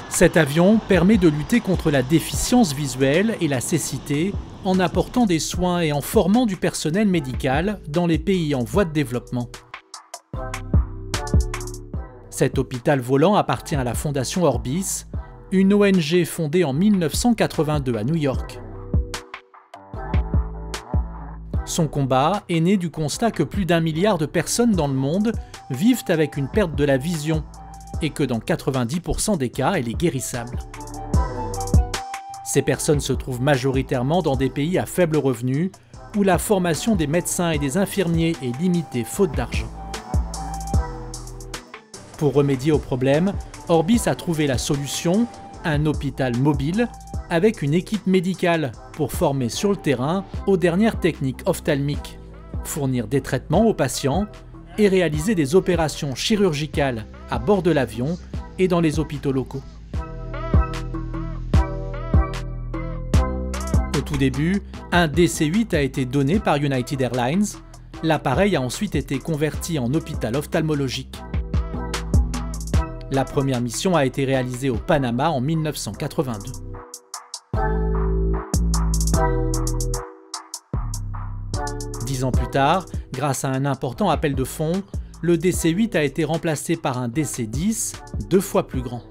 Cet avion permet de lutter contre la déficience visuelle et la cécité en apportant des soins et en formant du personnel médical dans les pays en voie de développement. Cet hôpital volant appartient à la Fondation Orbis, une ONG fondée en 1982 à New York. Son combat est né du constat que plus d'1 milliard de personnes dans le monde vivent avec une perte de la vision et que dans 90% des cas, elle est guérissable. Ces personnes se trouvent majoritairement dans des pays à faible revenu où la formation des médecins et des infirmiers est limitée faute d'argent. Pour remédier au problème, Orbis a trouvé la solution, un hôpital mobile avec une équipe médicale pour former sur le terrain aux dernières techniques ophtalmiques, fournir des traitements aux patients et réaliser des opérations chirurgicales à bord de l'avion et dans les hôpitaux locaux. Au tout début, un DC-8 a été donné par United Airlines. L'appareil a ensuite été converti en hôpital ophtalmologique. La première mission a été réalisée au Panama en 1982. Dix ans plus tard, grâce à un important appel de fonds, le DC-8 a été remplacé par un DC-10, 2 fois plus grand.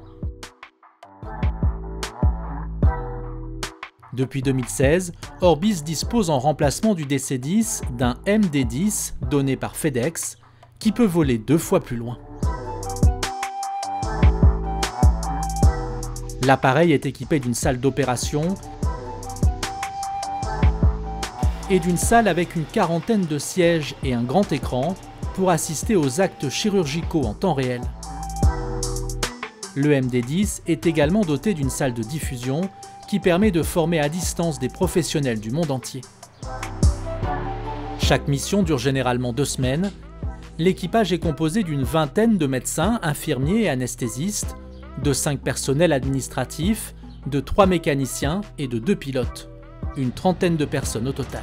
Depuis 2016, Orbis dispose en remplacement du DC-10 d'un MD-10 donné par FedEx, qui peut voler 2 fois plus loin. L'appareil est équipé d'une salle d'opération et d'une salle avec une quarantaine de sièges et un grand écran pour assister aux actes chirurgicaux en temps réel. Le MD-10 est également doté d'une salle de diffusion qui permet de former à distance des professionnels du monde entier. Chaque mission dure généralement 2 semaines. L'équipage est composé d'une vingtaine de médecins, infirmiers et anesthésistes, de 5 personnels administratifs, de 3 mécaniciens et de 2 pilotes. Une trentaine de personnes au total.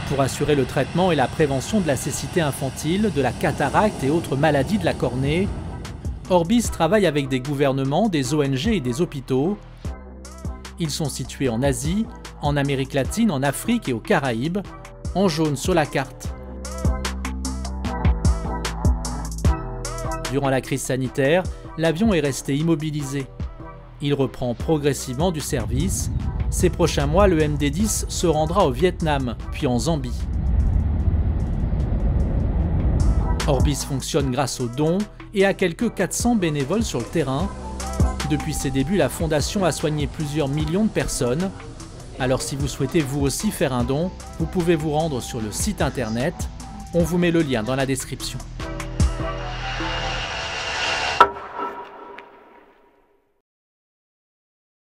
Pour assurer le traitement et la prévention de la cécité infantile, de la cataracte et autres maladies de la cornée, Orbis travaille avec des gouvernements, des ONG et des hôpitaux. Ils sont situés en Asie, en Amérique latine, en Afrique et aux Caraïbes, en jaune sur la carte. Durant la crise sanitaire, l'avion est resté immobilisé. Il reprend progressivement du service. Ces prochains mois, le MD-10 se rendra au Vietnam, puis en Zambie. Orbis fonctionne grâce aux dons et à quelques 400 bénévoles sur le terrain. Depuis ses débuts, la Fondation a soigné plusieurs millions de personnes. Alors si vous souhaitez vous aussi faire un don, vous pouvez vous rendre sur le site internet. On vous met le lien dans la description.